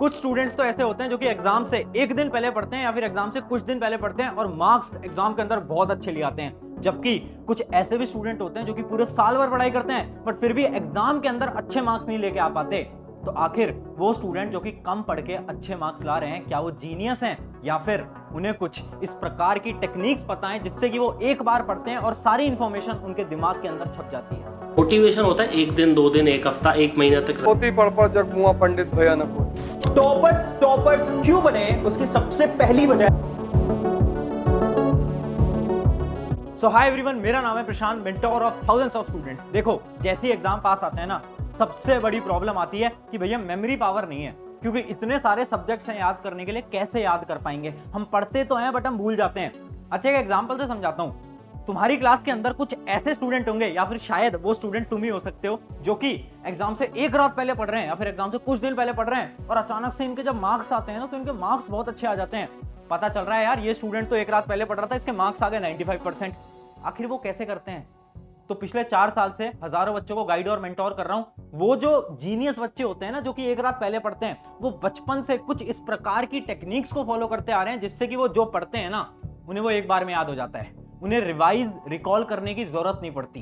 कुछ स्टूडेंट्स तो ऐसे होते हैं जो कि एग्जाम से एक दिन पहले पढ़ते हैं या फिर एग्जाम से कुछ दिन पहले पढ़ते हैं और मार्क्स एग्जाम के अंदर बहुत अच्छे ले आते हैं, जबकि कुछ ऐसे भी स्टूडेंट होते हैं जो कि पूरे साल भर पढ़ाई करते हैं बट फिर भी एग्जाम के अंदर अच्छे मार्क्स नहीं लेके आ पाते। तो आखिर वो स्टूडेंट जो कि कम पढ़ के अच्छे मार्क्स ला रहे हैं, क्या वो जीनियस हैं या फिर उन्हें कुछ इस प्रकार की टेक्निक्स पता है जिससे कि वो एक बार पढ़ते हैं और सारी इंफॉर्मेशन उनके दिमाग के अंदर छप जाती है। मोटिवेशन होता है 1 दिन 2 दिन 1 हफ्ता 1 महीना तक। पोती पढ़ जग मुआ पंडित भैया न कोई। टॉपर्स क्यों बने उसकी सबसे पहली वजह। सो हाय एवरीवन, मेरा नाम है Prashant, mentor of thousands of students. देखो, जैसे ही एग्जाम पास आते हैं ना, सबसे बड़ी प्रॉब्लम आती है कि भैया मेमोरी पावर नहीं है, क्योंकि इतने सारे सब्जेक्ट्स हैं याद करने के लिए, कैसे याद कर पाएंगे। हम पढ़ते तो हैं बट हम भूल जाते हैं। अच्छा, एक एग्जांपल से समझाता हूं। तुम्हारी क्लास के अंदर कुछ ऐसे स्टूडेंट होंगे या फिर शायद वो स्टूडेंट तुम ही हो सकते हो जो कि एग्जाम से एक रात पहले पढ़ रहे हैं या फिर एग्जाम से कुछ दिन पहले पढ़ रहे हैं और अचानक से इनके जब मार्क्स आते हैं ना, तो इनके मार्क्स बहुत अच्छे आ जाते हैं। पता चल रहा है यार, ये स्टूडेंट तो एक रात पहले पढ़ रहा था, इसके मार्क्स आ गए 95%। आखिर वो कैसे करते हैं? तो पिछले 4 साल से हजारों बच्चों को गाइड और मेंटोर कर रहा हूं। वो जो जीनियस बच्चे होते हैं ना, जो कि एक रात पहले पढ़ते हैं, वो बचपन से कुछ इस प्रकार की टेक्निक्स को फॉलो करते आ रहे हैं जिससे कि वो जो पढ़ते हैं ना, उन्हें वो एक बार में याद हो जाता है। उन्हें रिवाइज रिकॉल करने की जरूरत नहीं पड़ती।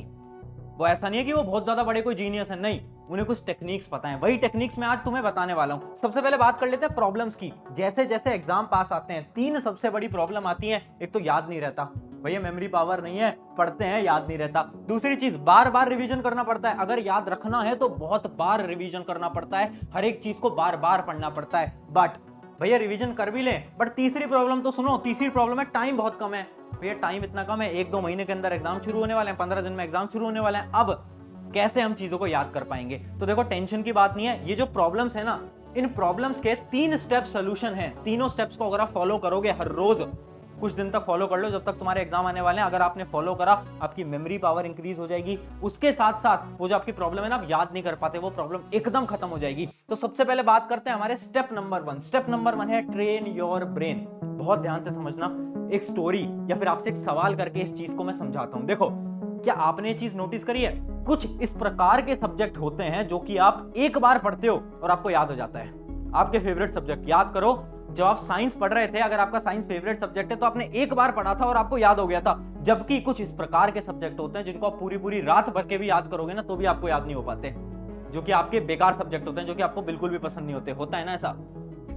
वो ऐसा नहीं है कि वो बहुत ज्यादा बड़े कोई जीनियस है, नहीं, उन्हें कुछ टेक्निक्स पता है। वही टेक्निक्स मैं आज तुम्हें बताने वाला हूं। सबसे पहले बात कर लेते हैं प्रॉब्लम्स की। जैसे जैसे एग्जाम पास आते हैं, 3 सबसे बड़ी प्रॉब्लम आती है। एक तो याद नहीं रहता, भैया मेमोरी पावर नहीं है, पढ़ते हैं याद नहीं रहता। दूसरी चीज, बार बार रिवीजन करना पड़ता है। अगर याद रखना है तो बहुत बार रिवीजन करना पड़ता है, हर एक चीज को बार बार पढ़ना पड़ता है। बट भैया रिवीजन कर भी ले, बट तीसरी प्रॉब्लम तो सुनो। तीसरी प्रॉब्लम है टाइम बहुत कम है। भैया टाइम इतना कम है, 1-2 महीने के अंदर एग्जाम शुरू होने वाले हैं, 15 दिन में एग्जाम शुरू होने वाले हैं। अब कैसे हम चीजों को याद कर पाएंगे? तो देखो, टेंशन की बात नहीं है। ये जो प्रॉब्लम्स है ना, इन प्रॉब्लम्स के 3 स्टेप सोल्यूशन है। तीनों स्टेप्स को अगर आप फॉलो करोगे, हर रोज कुछ दिन तक फॉलो कर लो, जब तक तुम्हारे एग्जाम आने वाले हैं। अगर आपने फॉलो करा, आपकी मेमोरी पावर इंक्रीज हो जाएगी। उसके साथ साथ वो जो आपकी प्रॉब्लम है ना, आप याद नहीं कर पाते, वो प्रॉब्लम एकदम खत्म हो जाएगी। तो सबसे पहले बात करते हैं हमारे स्टेप नंबर 1। स्टेप नंबर 1 है ट्रेन योर ब्रेन। बहुत ध्यान से समझना। एक स्टोरी या फिर आपसे एक सवाल करके इस चीज को मैं समझाता हूं। देखो, क्या आपने ये चीज नोटिस करी है? कुछ इस प्रकार के सब्जेक्ट होते हैं जो कि आप एक बार पढ़ते हो और आपको याद हो जाता है। आपके फेवरेट सब्जेक्ट याद करो। जब आप साइंस पढ़ रहे थे, अगर आपका साइंस फेवरेट सब्जेक्ट है, तो आपने एक बार पढ़ा था और आपको याद हो गया था। जबकि कुछ इस प्रकार के सब्जेक्ट होते हैं जिनको आप पूरी पूरी रात भर के भी याद करोगे ना, तो भी आपको याद नहीं हो पाते, जो कि आपके बेकार सब्जेक्ट होते हैं, जो कि आपको बिल्कुल भी पसंद नहीं होते। होता है ना ऐसा?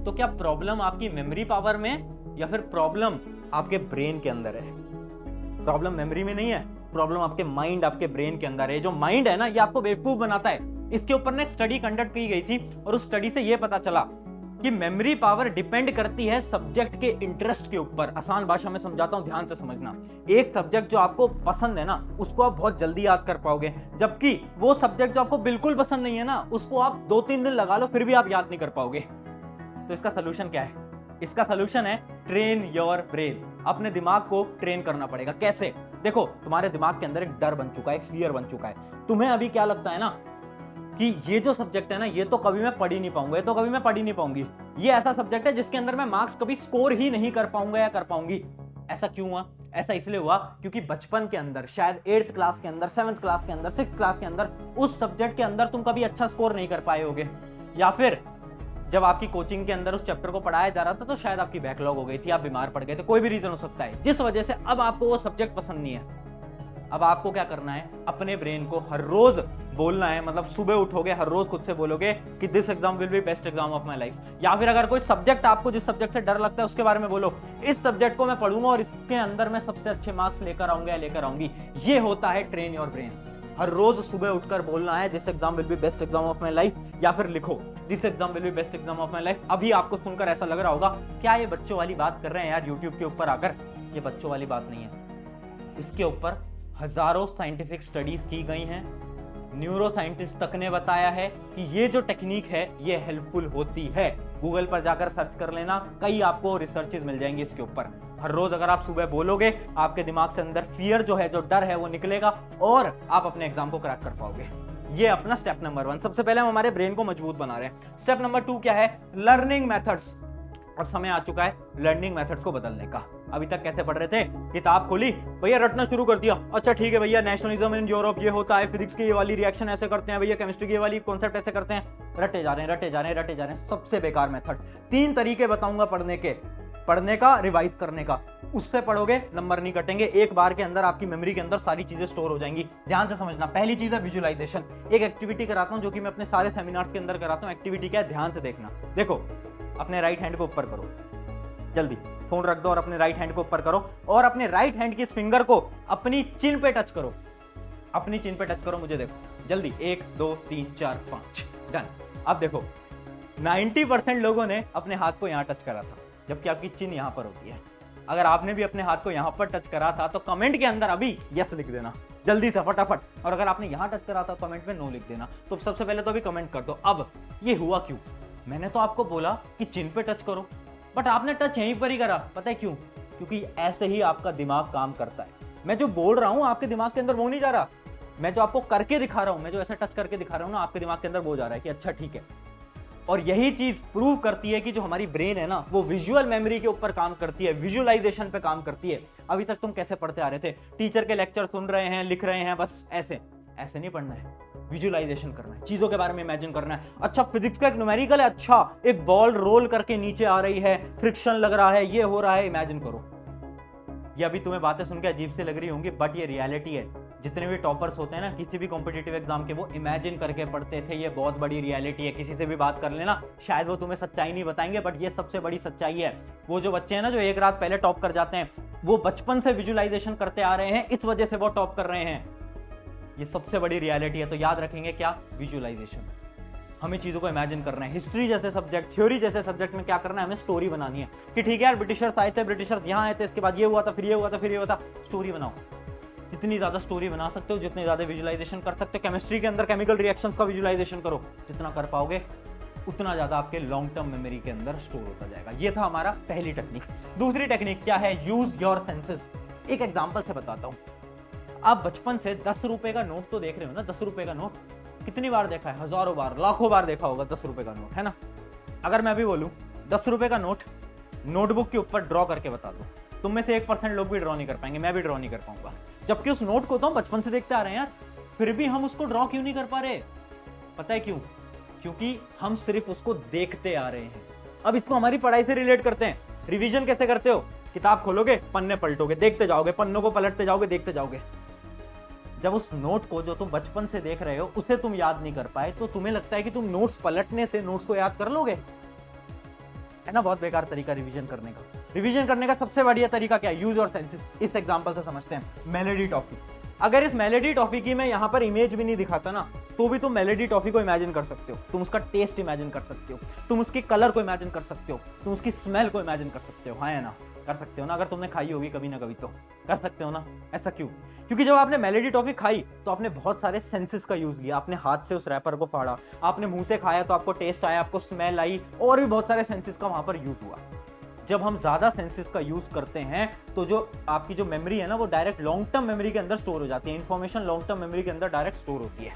तो क्या प्रॉब्लम आपकी मेमोरी पावर में या फिर प्रॉब्लम आपके ब्रेन के अंदर है? प्रॉब्लम मेमोरी में नहीं है, प्रॉब्लम आपके माइंड, आपके ब्रेन के अंदर है। जो माइंड है ना, ये आपको बेवकूफ बनाता है। इसके ऊपर ना एक स्टडी कंडक्ट की गई थी और उस स्टडी से ये पता चला कि मेमोरी पावर डिपेंड करती है सब्जेक्ट के इंटरेस्ट के ऊपर। आसान भाषा में समझाता हूं, ध्यान से समझना। एक सब्जेक्ट जो आपको पसंद है ना, उसको आप बहुत जल्दी याद कर पाओगे, जबकि वो सब्जेक्ट जो आपको बिल्कुल पसंद नहीं है ना, उसको आप 2-3 दिन लगा लो फिर भी आप याद नहीं कर पाओगे। तो इसका सोल्यूशन क्या है? इसका सोल्यूशन है ट्रेन योर ब्रेन। अपने दिमाग को ट्रेन करना पड़ेगा। कैसे? देखो, तुम्हारे दिमाग के अंदर एक डर बन चुका है, एक फियर बन चुका है। तुम्हें अभी क्या लगता है ना कि ये जो सब्जेक्ट है ना, ये तो कभी मैं पढ़ ही नहीं पाऊंगा, ये तो कभी मैं पढ़ ही नहीं पाऊंगी। ये ऐसा सब्जेक्ट है जिसके अंदर मैं मार्क्स कभी स्कोर ही नहीं कर पाऊंगा या कर पाऊंगी। ऐसा क्यों हुआ? ऐसा इसलिए हुआ क्योंकि बचपन के अंदर, शायद 8th क्लास के अंदर, 7th क्लास के अंदर, 6th क्लास के अंदर, उस सब्जेक्ट के अंदर तुम कभी अच्छा स्कोर नहीं कर पाए होगे। या फिर जब आपकी कोचिंग के अंदर उस चैप्टर को पढ़ाया जा रहा था तो शायद आपकी बैकलॉग हो गई थी, आप बीमार पड़ गए थे, कोई भी रीजन हो सकता है, जिस वजह से अब आपको वो सब्जेक्ट पसंद नहीं है। अब आपको क्या करना है? अपने ब्रेन को हर रोज बोलना है। मतलब सुबह उठोगे, हर रोज खुद से बोलोगे कि this exam will be best exam of my life. या फिर अगर कोई सब्जेक्ट, आपको जिस सब्जेक्ट से डर लगता है, उसके बारे में बोलो, इस सब्जेक्ट को मैं पढ़ूंगा और इसके अंदर मैं सबसे अच्छे मार्क्स लेकर आऊंगा या लेकर आऊंगी। ये होता है ट्रेन योर ब्रेन। हर रोज सुबह उठकर बोलना है this exam will be best exam of my life, या फिर लिखो this exam will be best exam of my life. अभी आपको सुनकर ऐसा लग रहा होगा, क्या ये बच्चों वाली बात कर रहे हैं यार यूट्यूब के ऊपर आकर? ये बच्चों वाली बात नहीं है। इसके ऊपर हजारों साइंटिफिक स्टडीज की गई हैं। न्यूरो साइंटिस्ट तक ने बताया है कि ये जो टेक्निक है ये हेल्पफुल होती है। गूगल पर जाकर सर्च कर लेना, कई आपको रिसर्चेज मिल जाएंगे इसके ऊपर। हर रोज अगर आप सुबह बोलोगे, आपके दिमाग से अंदर फियर जो है, जो डर है, वो निकलेगा और आप अपने एग्जाम को क्रैक कर पाओगे। ये अपना स्टेप नंबर 1। सबसे पहले हम हमारे ब्रेन को मजबूत बना रहे हैं। स्टेप नंबर 2 क्या है? Learning methods. अब समय आ चुका है लर्निंग मेथड्स को बदलने का। अभी तक कैसे पढ़ रहे थे? किताब खोली, भैया रटना शुरू कर दिया, अच्छा ठीक है भैया नेशनलिज्म इन यूरोप ये होता है, फिजिक्स की ये वाली रिएक्शन ऐसे करते हैं भैया, केमिस्ट्री की ये वाली कॉन्सेप्ट ऐसे करते हैं, रटे जा रहे हैं रटे जा रहे हैं रटे जा रहे हैं। सबसे बेकार मेथड। 3 तरीके बताऊंगा पढ़ने का, रिवाइज करने का। उससे पढ़ोगे नंबर नहीं कटेंगे, एक बार के अंदर आपकी मेमोरी के अंदर सारी चीजें स्टोर हो जाएंगी। ध्यान से समझना। पहली चीज है विजुअलाइजेशन। एक एक्टिविटी कराता हूं जो कि मैं अपने सारे सेमिनार्स के अंदर कराता हूं। एक्टिविटी क्या है, ध्यान से देखना। देखो, अपने राइट हैंड को ऊपर करो, जल्दी फोन रख दो और अपने राइट हैंड को ऊपर करो और अपने राइट हैंड की इस फिंगर को अपनी चिन पे टच करो। अपनी चिन पे टच करो, मुझे देखो जल्दी। 1 2 3 4 5 डन। अब देखो 90% लोगों ने अपने हाथ को यहां टच करा था, जबकि आपकी चिन यहां पर होती है। अगर आपने भी अपने हाथ को यहां पर टच करा था तो कमेंट के अंदर अभी यस लिख देना जल्दी से फटाफट। और अगर आपने यहां टच करा था कमेंट में नो लिख देना। तो सबसे पहले तो अभी कमेंट कर दो। अब ये हुआ क्यों? मैंने तो आपको बोला कि चिन पे टच करो, बट आपने टच यहीं पर ही करा। पता है क्यों? क्योंकि ऐसे ही आपका दिमाग काम करता है। मैं जो बोल रहा हूं आपके दिमाग के अंदर वो नहीं जा रहा, मैं जो आपको करके दिखा रहा हूं, मैं जो ऐसे टच करके दिखा रहा हूं ना, आपके दिमाग के अंदर वो जा रहा है कि अच्छा ठीक है। और यही चीज प्रूव करती है कि जो हमारी ब्रेन है ना, वो विजुअल मेमोरी के ऊपर काम करती है, विजुअलाइजेशन पे काम करती है। अभी तक तुम कैसे पढ़ते आ रहे थे? टीचर के लेक्चर सुन रहे हैं, लिख रहे हैं, बस ऐसे ऐसे नहीं पढ़ना है। विजुअलाइजेशन करना है, चीजों के बारे में इमेजिन करना है। अच्छा फिजिक्स का एक न्यूमेरिकल है, अच्छा एक बॉल रोल करके नीचे आ रही है, फ्रिक्शन लग रहा है, ये हो रहा है, इमेजिन करो। ये अभी तुम्हें बातें सुन के अजीब से लग रही होंगी, बट ये रियलिटी है। जितने भी टॉपर्स होते हैं ना किसी भी कॉम्पिटिटिव एग्जाम के, वो इमेजिन करके पढ़ते थे। ये बहुत बड़ी रियलिटी है। किसी से भी बात कर लेना, शायद वो तुम्हें सच्चाई नहीं बताएंगे, बट ये सबसे बड़ी सच्चाई है। वो जो बच्चे हैं ना जो एक रात पहले टॉप कर जाते हैं, वो बचपन से विजुअलाइजेशन करते आ रहे हैं, इस वजह से वो टॉप कर रहे हैं। ये सबसे बड़ी रियलिटी है। तो याद रखेंगे क्या? विजुअलाइजेशन। हमें चीजों को इमेजिन करना है। हिस्ट्री जैसे सब्जेक्ट, थ्योरी जैसे सब्जेक्ट में क्या करना है? हमें स्टोरी बनानी है कि ठीक है यार ब्रिटिशर्स आए थे, ब्रिटिशर्स यहाँ आए थे, इसके बाद ये हुआ था, फिर ये हुआ था, फिर ये हुआ था। स्टोरी बनाओ। जितनी ज्यादा स्टोरी बना सकते हो, जितने ज्यादा विजुअलाइजेशन कर सकते हो। केमिस्ट्री के अंदर केमिकल रिएक्शंस का विजुअलाइजेशन करो, जितना कर पाओगे उतना ज्यादा आपके लॉन्ग टर्म मेमोरी के अंदर स्टोर होता जाएगा। ये था हमारा पहली टेक्निक। दूसरी टेक्निक क्या है? Use your senses. एक एग्जांपल से बताता हूं। आप बचपन से 10 रुपए का नोट तो देख रहे हो ना? 10 रुपए का नोट कितनी बार देखा है? हजारों बार, लाखों बार देखा होगा 10 रुपए का नोट, है ना? अगर मैं अभी बोलूं 10 रुपए का नोट नोटबुक के ऊपर ड्रॉ करके बता दो, तुम में से 1% लोग भी ड्रॉ नहीं कर पाएंगे, मैं भी ड्रॉ नहीं कर पाऊंगा। जबकि उस नोट को तो हम बचपन से देखते आ रहे हैं यार, फिर भी हम उसको ड्रॉ क्यों नहीं कर पा रहे? पता है क्यों? क्योंकि हम सिर्फ उसको देखते आ रहे हैं। अब इसको हमारी पढ़ाई से रिलेट करते हैं। रिवीजन कैसे करते हो? किताब खोलोगे, पन्ने पलटोगे, देखते जाओगे, पन्नों को पलटते जाओगे, देखते जाओगे। जब उस नोट को जो तुम बचपन से देख रहे हो उसे तुम याद नहीं कर पाए, तो तुम्हें लगता है कि तुम नोट्स पलटने से नोट्स को याद कर लोगे? है ना? बहुत बेकार तरीका रिवीजन करने का। रिवीजन करने का सबसे बढ़िया तरीका क्या है? Use your senses. इस एग्जांपल से समझते हैं। Melody toffee. अगर इस मेलोडी टॉफी की मैं यहाँ पर इमेज भी नहीं दिखाता ना, तो भी तुम मेलोडी टॉफी को इमेजिन कर सकते हो। तुम उसका टेस्ट इमेजिन कर सकते हो, तुम उसके कलर को इमेजिन कर सकते हो, तुम उसकी स्मेल को इमेजिन कर सकते हो। हाँ है ना? कर सकते हो ना? अगर तुमने खाई होगी कभी ना कभी तो कर सकते हो ना? ऐसा क्यों? क्योंकि जब आपने मेलोडी टॉफी खाई तो आपने बहुत सारे सेंसेस का यूज किया। आपने हाथ से उस रैपर को फाड़ा, आपने मुंह से खाया तो आपको टेस्ट आया, आपको स्मेल आई, और भी बहुत सारे सेंसेस का वहां पर यूज हुआ। जब हम ज्यादा सेंसेस का यूज करते हैं तो जो आपकी जो मेमोरी है ना, वो डायरेक्ट लॉन्ग टर्म मेमोरी के अंदर स्टोर हो जाती है। इंफॉर्मेशन लॉन्ग टर्म मेमोरी के अंदर डायरेक्ट स्टोर होती है।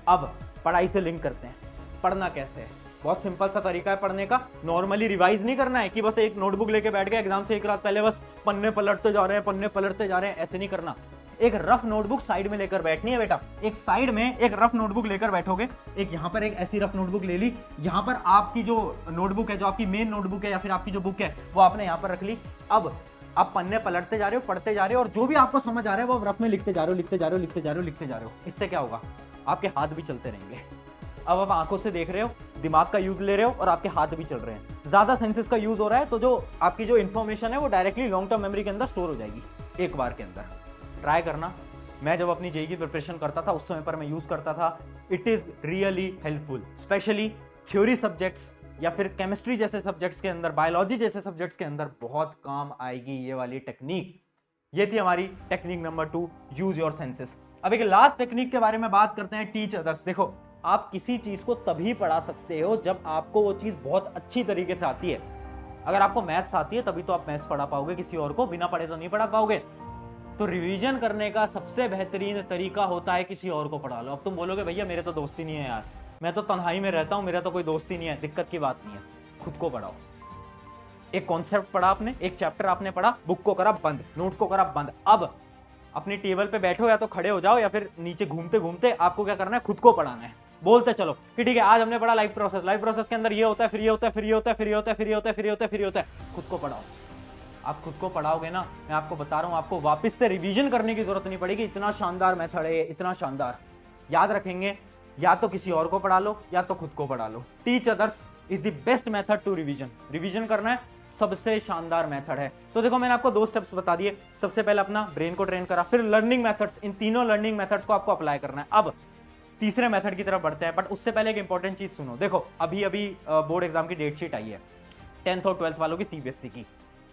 अब पढ़ाई से लिंक करते हैं। पढ़ना कैसे है? बहुत सिंपल सा तरीका है पढ़ने का। नॉर्मली रिवाइज नहीं करना है कि बस एक नोटबुक लेके बैठ गए एग्जाम से एक रात पहले, बस पन्ने पलटते जा रहे हैं, पन्ने पलटते जा रहे हैं, ऐसे नहीं करना। एक रफ नोटबुक साइड में लेकर बैठनी है बेटा। एक साइड में एक रफ नोटबुक लेकर बैठोगे, एक यहाँ पर एक ऐसी रफ नोटबुक ले ली, यहाँ पर आपकी जो नोटबुक है, जो आपकी मेन नोटबुक है या फिर आपकी जो बुक है, वो आपने यहाँ पर रख ली। अब आप पन्ने पलटते जा रहे हो, पढ़ते जा रहे हो, और जो भी आपको समझ आ रहा है वो रफ में लिखते जा रहे हो, लिखते जा रहे हो, लिखते जा रहे हो, लिखते जा रहे हो। इससे क्या होगा? आपके हाथ भी चलते रहेंगे। अब आप आंखों से देख रहे हो, दिमाग का यूज ले रहे हो, और आपके हाथ भी चल रहे हैं। ज्यादा सेंसेस का यूज हो रहा है, तो जो आपकी जो इन्फॉर्मेशन है वो डायरेक्टली लॉन्ग टर्म मेमोरी के अंदर स्टोर हो जाएगी एक बार के अंदर। ट्राई करना। मैं जब अपनी जेईई की प्रिपरेशन करता था उस समय पर मैं यूज करता था। It is really helpful, specially theory subjects या फिर केमिस्ट्री जैसे सब्जेक्ट्स के अंदर, बायोलॉजी जैसे सब्जेक्ट्स के अंदर बहुत काम आएगी ये वाली टेक्निक। ये थी हमारी technique number 2, use your senses. अब एक लास्ट टेक्निक के बारे में बात करते हैं, टीच अदर्स। देखो, आप किसी चीज को तभी पढ़ा सकते हो जब आपको वो चीज बहुत अच्छी तरीके से आती है। अगर आपको मैथ्स आती है तभी तो आप मैथ्स पढ़ा पाओगे, किसी और को बिना पढ़े तो नहीं पढ़ा पाओगे। तो रिवीजन करने का सबसे बेहतरीन तरीका होता है किसी और को पढ़ा लो। अब तुम बोलोगे भैया मेरे तो दोस्ती नहीं है यार, मैं तो तन्हाई में रहता हूं, मेरा तो कोई दोस्ती नहीं है। दिक्कत की बात नहीं है, खुद को पढ़ाओ। एक कॉन्सेप्ट पढ़ा आपने, एक चैप्टर आपने पढ़ा, बुक को करा बंद, नोट्स को करा बंद। अब अपनी टेबल पे बैठो, या तो खड़े हो जाओ या फिर नीचे घूमते घूमते आपको क्या करना है, खुद को पढ़ाना है। बोलते चलो कि ठीक है आज हमने पढ़ा लाइफ प्रोसेस, लाइफ प्रोसेस के अंदर ये होता है, फिर ये होता है, फिर ये होता है, फिर ये होता है, फिर ये होता है, फिर ये होता है, फिर ये होता है। खुद को पढ़ाओ। आप खुद को पढ़ाओगे ना, मैं आपको बता रहा हूं, आपको वापस से रिवीजन करने की जरूरत नहीं पड़ेगी। इतना शानदार मेथड है, इतना शानदार। याद रखेंगे, या तो किसी और को पढ़ा लो या तो खुद को पढ़ा लो। Teach others is the best method to revision. Revision करना है सबसे शानदार मेथड है। तो देखो मैंने आपको 2 स्टेप्स बता दिए। सबसे पहले अपना ब्रेन को ट्रेन करा, फिर लर्निंग मेथड्स, इन तीनों लर्निंग मेथड्स को आपको अप्लाई करना है। अब तीसरे मेथड की तरफ बढ़ते हैं, बट उससे पहले एक इंपॉर्टेंट चीज सुनो। देखो अभी बोर्ड एग्जाम की डेट शीट आई है 10th और 12th वालों की सीबीएसई की।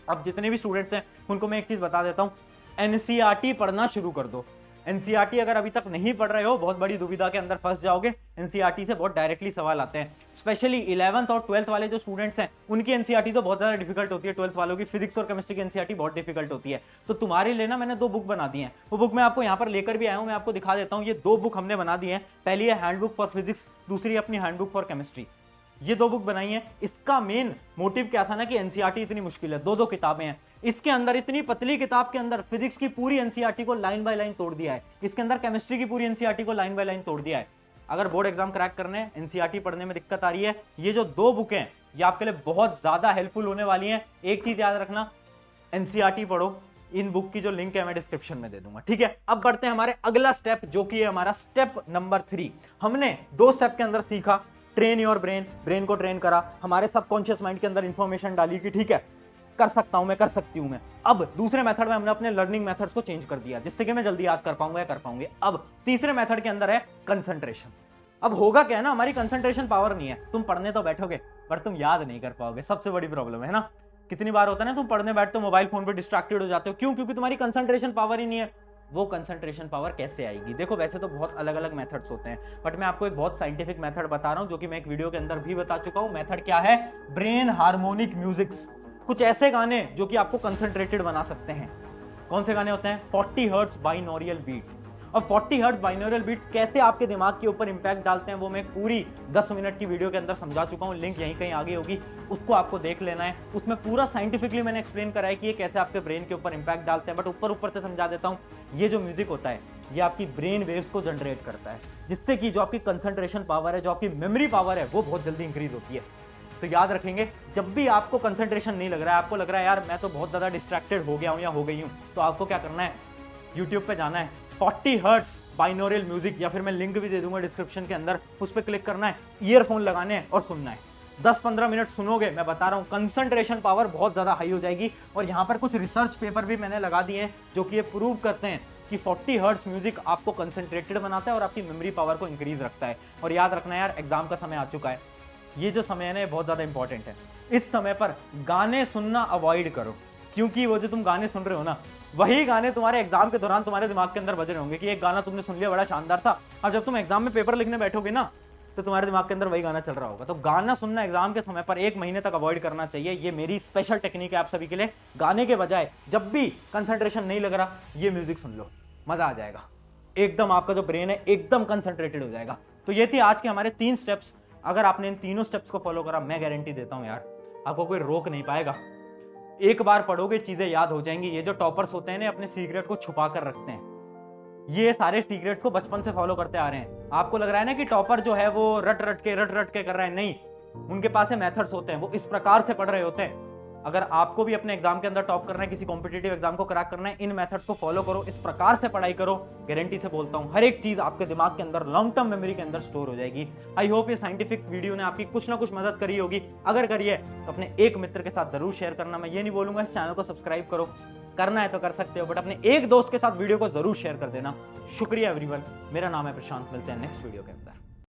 अब जितने भी स्टूडेंट्स हैं उनको मैं एक चीज बता देता हूं, एनसीईआरटी पढ़ना शुरू कर दो। एनसीईआरटी अगर अभी तक नहीं पढ़ रहे हो, बहुत बड़ी दुविधा के अंदर फंस जाओगे। एनसीईआरटी से बहुत डायरेक्टली सवाल आते हैं, स्पेशली 11th और 12th वाले जो स्टूडेंट्स हैं उनकी एनसीईआरटी तो बहुत ज्यादा डिफिकल्ट होती है। 12th वालों की फिजिक्स और केमिस्ट्री की एनसीईआरटी बहुत डिफिकल्ट होती है। तो तुम्हारे लिए ना मैंने 2 बुक बना दी हैं। वो बुक मैं आपको यहाँ पर लेकर भी आया हूँ, मैं आपको दिखा देता हूँ। ये 2 बुक हमने बना दी है। पहली है हैंडबुक फॉर फिजिक्स, दूसरी अपनी हैंडबुक फॉर केमिस्ट्री। ये 2 बुक बनाई है। इसका मेन मोटिव क्या था ना कि एनसीईआरटी इतनी मुश्किल है, 2 किताबें हैं। इसके अंदर इतनी पतली किताब के अंदर फिजिक्स की पूरी एनसीईआरटी को लाइन बाय लाइन तोड़ दिया है। इसके अंदर केमिस्ट्री की पूरी एनसीईआरटी को लाइन बाय लाइन तोड़ दिया है। अगर बोर्ड एग्जाम क्रैक करने, एनसीईआरटी पढ़ने में दिक्कत आ रही है, ये जो 2 बुक हैं ये आपके लिए बहुत ज्यादा हेल्पफुल होने वाली हैं। एक चीज याद रखना, एनसीईआरटी पढ़ो। इन बुक की जो लिंक है मैं डिस्क्रिप्शन में दे दूंगा, ठीक है। अब बढ़ते हैं हमारे अगला स्टेप, जो कि है हमारा स्टेप नंबर 3। हमने 2 स्टेप के अंदर सीखा, ट्रेन योर ब्रेन, ब्रेन को ट्रेन करा, हमारे सबकॉन्शियस माइंड के अंदर इंफॉर्मेशन डाली कि ठीक है कर सकता हूं मैं, कर सकती हूं मैं। अब दूसरे मेथड में हमने अपने लर्निंग मेथड्स को चेंज कर दिया, जिससे कि मैं जल्दी याद कर पाऊंगा या कर पाऊंगी। अब तीसरे मेथड के अंदर है कंसंट्रेशन। अब होगा क्या है ना, हमारी कंसंट्रेशन पावर नहीं है। तुम पढ़ने तो बैठोगे पर तुम याद नहीं कर पाओगे, सबसे बड़ी प्रॉब्लम है ना। कितनी बार होता है ना, तुम पढ़ने बैठते हो मोबाइल फोन पे डिस्ट्रैक्टेड हो जाते हो, क्यों? क्योंकि तुम्हारी कंसंट्रेशन पावर ही नहीं है। वो कंसंट्रेशन पावर कैसे आएगी? देखो वैसे तो बहुत अलग अलग मेथड्स होते हैं, बट मैं आपको एक बहुत साइंटिफिक मेथड बता रहा हूं, जो कि मैं एक वीडियो के अंदर भी बता चुका हूं। मेथड क्या है? Brain harmonic musics. कुछ ऐसे गाने जो कि आपको कंसंट्रेटेड बना सकते हैं। कौन से गाने होते हैं? 40 हर्ट्ज बाइनोरियल बीट्स। और 40 हर्ट्ज बाइनोरियल बीट्स कैसे आपके दिमाग के ऊपर इंपैक्ट डालते हैं, वो मैं पूरी 10 मिनट की वीडियो के अंदर समझा चुका हूं। लिंक यहीं कहीं आगे होगी, उसको आपको देख लेना है। उसमें पूरा साइंटिफिकली मैंने एक्सप्लेन करा है कि ये कैसे आपके ब्रेन के ऊपर इंपैक्ट डालते हैं। बट ऊपर से समझा देता हूं, ये जो म्यूजिक होता है ये आपकी ब्रेन वेव्स को जनरेट करता है, जिससे कि जो आपकी कंसंट्रेशन पावर है, जो आपकी मेमोरी पावर है, वो बहुत जल्दी इंक्रीज होती है। तो याद रखेंगे, जब भी आपको कंसंट्रेशन नहीं लग रहा है, आपको लग रहा है यार मैं तो बहुत ज्यादा डिस्ट्रैक्टेड हो गया हूं या हो गई हूं, तो आपको क्या करना है? यूट्यूब पे जाना है, 40 हर्ट्ज बाइनोरियल म्यूजिक, या फिर मैं लिंक भी दे दूंगा डिस्क्रिप्शन के अंदर, उस पर क्लिक करना है, ईयरफोन लगाने हैं और सुनना है। 10-15 मिनट सुनोगे, मैं बता रहा हूं कंसंट्रेशन पावर बहुत ज्यादा हाई हो जाएगी। और यहाँ पर कुछ रिसर्च पेपर भी मैंने लगा दिए हैं जो कि ये प्रूव करते हैं कि 40 हर्ट्ज म्यूजिक आपको कंसंट्रेटेड बनाता है और आपकी मेमोरी पावर को इंक्रीज रखता है। और याद रखना यार, एग्जाम का समय आ चुका है। ये जो समय है ना, बहुत ज्यादा इंपॉर्टेंट है। इस समय पर गाने सुनना अवॉइड करो, क्योंकि वो जो तुम गाने सुन रहे हो ना, वही गाने तुम्हारे एग्जाम के दौरान तुम्हारे दिमाग के अंदर बज रहे होंगे कि एक गाना तुमने सुन लिया, बड़ा शानदार था। अब जब तुम एग्जाम में पेपर लिखने बैठोगे ना, तो तुम्हारे दिमाग के अंदर वही गाना चल रहा होगा। तो गाना सुनना एग्जाम के समय पर 1 महीने तक अवॉइड करना चाहिए। ये मेरी स्पेशल टेक्निक है आप सभी के लिए। गाने के बजाय जब भी कंसंट्रेशन नहीं लग रहा, ये म्यूजिक सुन लो, मजा आ जाएगा। एकदम आपका जो ब्रेन है एकदम कंसंट्रेटेड हो जाएगा। तो ये थी आज के हमारे 3 स्टेप्स। अगर आपने इन तीनों स्टेप्स को फॉलो करा, मैं गारंटी देता हूं यार, आपको कोई रोक नहीं पाएगा। एक बार पढ़ोगे चीजें याद हो जाएंगी। ये जो टॉपर्स होते हैं ना, अपने सीक्रेट को छुपा कर रखते हैं। ये सारे सीक्रेट्स को बचपन से फॉलो करते आ रहे हैं। आपको लग रहा है ना कि टॉपर जो है वो रट रट के कर रहा है, नहीं, उनके पास मेथड्स होते हैं, वो इस प्रकार से पढ़ रहे होते हैं। अगर आपको भी अपने एग्जाम के अंदर टॉप करना है, किसी कॉम्पिटिटिव एग्जाम को क्रैक करना है, इन मेथड्स को फॉलो करो, इस प्रकार से पढ़ाई करो। गारंटी से बोलता हूं, हर एक चीज आपके दिमाग के अंदर लॉन्ग टर्म मेमोरी के अंदर स्टोर हो जाएगी। आई होप ये साइंटिफिक वीडियो ने आपकी कुछ ना कुछ मदद करी होगी। अगर करी है तो अपने एक मित्र के साथ जरूर शेयर करना। मैं ये नहीं बोलूंगा इस चैनल को सब्सक्राइब करो, करना है तो कर सकते हो, बट अपने एक दोस्त के साथ वीडियो को जरूर शेयर कर देना। शुक्रिया एवरीवन, मेरा नाम है प्रशांत, मिलते हैं नेक्स्ट वीडियो के अंदर।